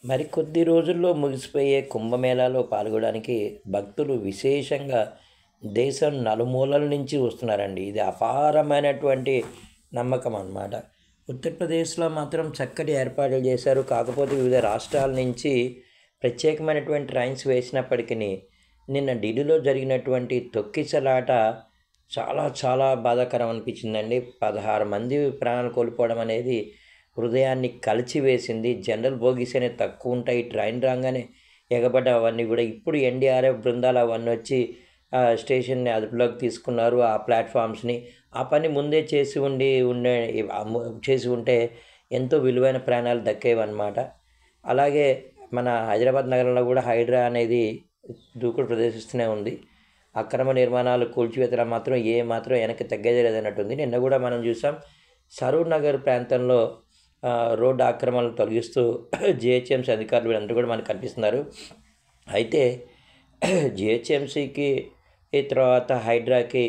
మరికొద్ది రోజుల్లో ముగిసిపోయే కుంభమేళాలో పాల్గొనడానికి భక్తులు విశేషంగా దేశం నలుమూలల నుంచి వస్తున్నారండి. ఇది అపారమైనటువంటి నమ్మకం అన్నమాట. ఉత్తరప్రదేశ్లో మాత్రం చక్కటి ఏర్పాట్లు చేశారు. కాకపోతే వివిధ రాష్ట్రాల నుంచి ప్రత్యేకమైనటువంటి ట్రైన్స్ వేసినప్పటికీ నిన్న ఢిల్లీలో జరిగినటువంటి తొక్కిసలాట చాలా చాలా బాధాకరం అనిపించిందండి. 16 మంది ప్రాణాలు కోల్పోవడం అనేది హృదయాన్ని కలిచివేసింది. జనరల్ బోగీస్ అనేవి తక్కువ ఉంటాయి. ట్రైన్ రాగానే ఎగబడ్డ అవన్నీ కూడా ఇప్పుడు ఎన్డీఆర్ఎఫ్ బృందాలు అవన్నీ వచ్చి స్టేషన్ని అదుపులోకి తీసుకున్నారు. ఆ ప్లాట్ఫామ్స్ని ఆ పని ముందే చేసి ఉంటే ఎంతో విలువైన ప్రాణాలు దక్కేవన్నమాట. అలాగే మన హైదరాబాద్ నగరంలో కూడా హైడ్రా అనేది దూకుడు ప్రదర్శిస్తూనే ఉంది. అక్రమ నిర్మాణాలు కూల్చివేతలు మాత్రం వెనక్కి తగ్గేదే లేదన్నట్టుంది. నిన్న కూడా మనం చూసాం సరూర్ నగర్ ప్రాంతంలో రోడ్డు ఆక్రమణలు తొలగిస్తూ జిహెచ్ఎంసీ అధికారులు వీళ్ళందరూ కూడా మనకు కనిపిస్తున్నారు. అయితే జిహెచ్ఎంసీకి తర్వాత హైడ్రాకి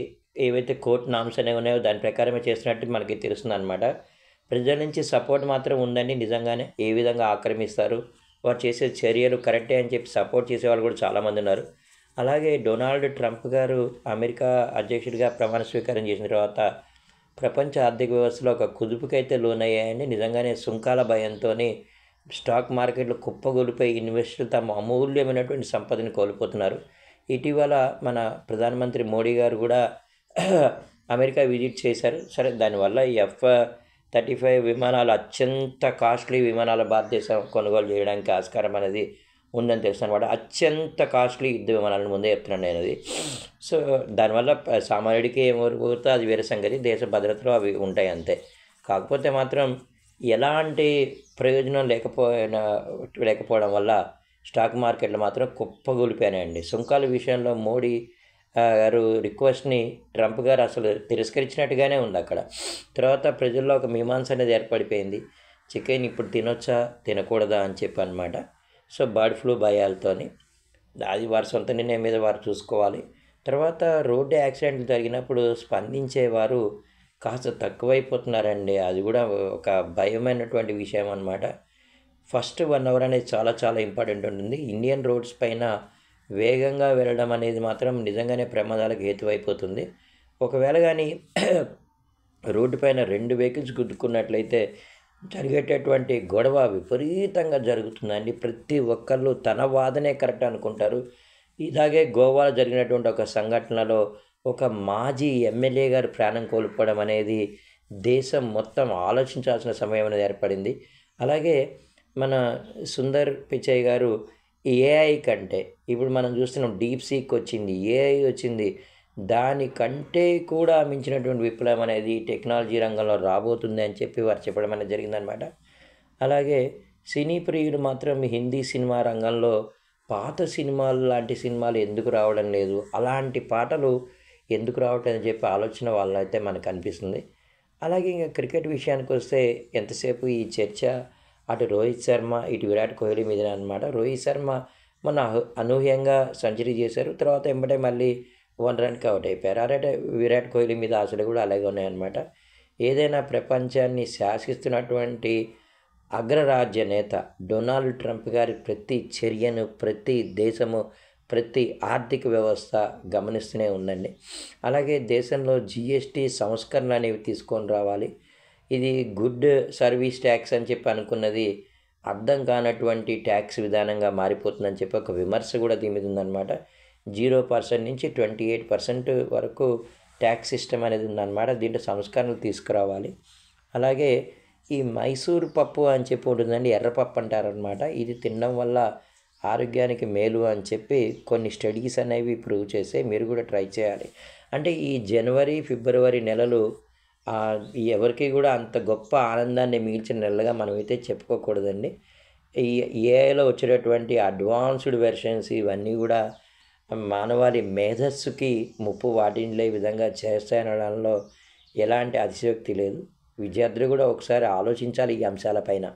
ఏవైతే కోర్టు నామ్స్ అనేవి ఉన్నాయో దాని ప్రకారమే చేస్తున్నట్టు మనకి తెలుస్తుంది అనమాట. ప్రజల నుంచి సపోర్ట్ మాత్రం ఉందండి. నిజంగానే ఏ విధంగా ఆక్రమిస్తారు, వారు చేసే చర్యలు కరెక్టే అని చెప్పి సపోర్ట్ చేసేవాళ్ళు కూడా చాలామంది ఉన్నారు. అలాగే డొనాల్డ్ ట్రంప్ గారు అమెరికా అధ్యక్షుడిగా ప్రమాణ స్వీకారం చేసిన తర్వాత ప్రపంచ ఆర్థిక వ్యవస్థలో ఒక కుదుపుకైతే లోనయ్యాయండి. నిజంగానే సుంకాల భయంతో స్టాక్ మార్కెట్లు కుప్పగొలిపోయి ఇన్వెస్టర్లు తమ అమూల్యమైనటువంటి సంపదని కోల్పోతున్నారు. ఇటీవల మన ప్రధానమంత్రి మోడీ గారు కూడా అమెరికా విజిట్ చేశారు. సరే, దానివల్ల ఈ F-35 విమానాలు అత్యంత కాస్ట్లీ విమానాలు భారతదేశం కొనుగోలు చేయడానికి ఆస్కారం అనేది ఉందని తెలుసు అనమాట. అత్యంత కాస్ట్లీ యుద్ధ విమానాలను ముందే చెప్తున్నాను నేను అది. సో దానివల్ల సామాన్యుడికి ఏమవుతుందో అది వేరే సంగతి. దేశ భద్రతలో అవి ఉంటాయి అంతే. కాకపోతే మాత్రం ఎలాంటి ప్రయోజనం లేకపోవడం వల్ల స్టాక్ మార్కెట్లు మాత్రం కుప్పగూలిపోయాయండి. సుంకాల విషయంలో మోడీ గారు రిక్వెస్ట్ని ట్రంప్ గారు అసలు తిరస్కరించినట్టుగానే ఉంది అక్కడ. తర్వాత ప్రజల్లో ఒక మీమాంస అనేది ఏర్పడిపోయింది. చికెన్ ఇప్పుడు తినొచ్చా తినకూడదా అని చెప్పి అనమాట. సో బర్డ్ ఫ్లూ భయాలతోని అది వారి సొంత నిర్ణయం మీద వారు చూసుకోవాలి. తర్వాత రోడ్డు యాక్సిడెంట్లు జరిగినప్పుడు స్పందించేవారు కాస్త తక్కువైపోతున్నారండి. అది కూడా ఒక భయమైనటువంటి విషయం అన్నమాట. ఫస్ట్ 1 అవర్ అనేది చాలా చాలా ఇంపార్టెంట్ ఉంటుంది. ఇండియన్ రోడ్స్ పైన వేగంగా వెళ్ళడం అనేది మాత్రం నిజంగానే ప్రమాదాలకు హేతువైపోతుంది. ఒకవేళ కానీ రోడ్డు పైన 2 వెహికల్స్ గుద్దుకున్నట్లయితే జరిగేటటువంటి గొడవ విపరీతంగా జరుగుతుందండి. ప్రతి ఒక్కళ్ళు తన వాదనే కరెక్ట్ అనుకుంటారు. ఇలాగే గోవాలో జరిగినటువంటి ఒక సంఘటనలో ఒక మాజీ ఎమ్మెల్యే గారు ప్రాణం కోల్పోవడం అనేది దేశం మొత్తం ఆలోచించాల్సిన సమయం అనేది ఏర్పడింది. అలాగే మన సుందర్ పిచై గారు ఏఐ కంటే ఇప్పుడు మనం చూస్తున్నాం డీప్ సీక్ వచ్చింది, ఏఐ వచ్చింది. దానికంటే కూడా మించినటువంటి విప్లవం అనేది టెక్నాలజీ రంగంలో రాబోతుంది అని చెప్పి వారు చెప్పడం అనేది జరిగిందనమాట. అలాగే సినీ ప్రియులు మాత్రం హిందీ సినిమా రంగంలో పాత సినిమాలు లాంటి సినిమాలు ఎందుకు రావడం లేదు, అలాంటి పాటలు ఎందుకు రావటం అని చెప్పి ఆలోచన వాళ్ళైతే మనకు అనిపిస్తుంది. అలాగే ఇంకా క్రికెట్ విషయానికి వస్తే ఎంతసేపు ఈ చర్చ అటు రోహిత్ శర్మ ఇటు విరాట్ కోహ్లీ మీదనే అనమాట. రోహిత్ శర్మ మొన్న అనూహ్యంగా సెంచరీ చేశారు. తర్వాత వెంబడే మళ్ళీ 1 రన్కి అవుట్ అయిపోయారు. అలాగే విరాట్ కోహ్లీ మీద ఆశలు కూడా అలాగే ఉన్నాయన్నమాట. ఏదైనా ప్రపంచాన్ని శాసిస్తున్నటువంటి అగ్రరాజ్య నేత డొనాల్డ్ ట్రంప్ గారి ప్రతి చర్యను ప్రతి దేశము ప్రతి ఆర్థిక వ్యవస్థ గమనిస్తూనే ఉందండి. అలాగే దేశంలో జిఎస్టీ సంస్కరణలు అనేవి తీసుకొని రావాలి. ఇది గుడ్ సర్వీస్ ట్యాక్స్ అని చెప్పి అనుకున్నది అర్థం కానటువంటి ట్యాక్స్ విధానంగా మారిపోతుందని చెప్పి ఒక విమర్శ కూడా దీని మీద ఉందన్నమాట. 0% నుంచి 28% వరకు ట్యాక్స్ సిస్టమ్ అనేది ఉందన్నమాట. దీంట్లో సంస్కరణలు తీసుకురావాలి. అలాగే ఈ మైసూర్ పప్పు అని చెప్పి ఉంటుందండి, ఎర్రపప్పు అంటారనమాట. ఇది తినడం వల్ల ఆరోగ్యానికి మేలు అని చెప్పి కొన్ని స్టడీస్ అనేవి ప్రూవ్ చేస్తే మీరు కూడా ట్రై చేయాలి. అంటే ఈ జనవరి ఫిబ్రవరి నెలలు ఎవరికి కూడా అంత గొప్ప ఆనందాన్ని మిగిల్చిన నెలలుగా మనమైతే చెప్పుకోకూడదండి. ఈ ఏఐలో వచ్చేటటువంటి అడ్వాన్స్డ్ వెర్షన్స్ ఇవన్నీ కూడా మానవాళి మేధస్సుకి ముప్పు వాటిల్లే విధంగా చేస్తాయనడంలో ఎలాంటి అతిశయోక్తి లేదు. విద్యార్థులు కూడా ఒకసారి ఆలోచించాలి ఈ అంశాలపైన.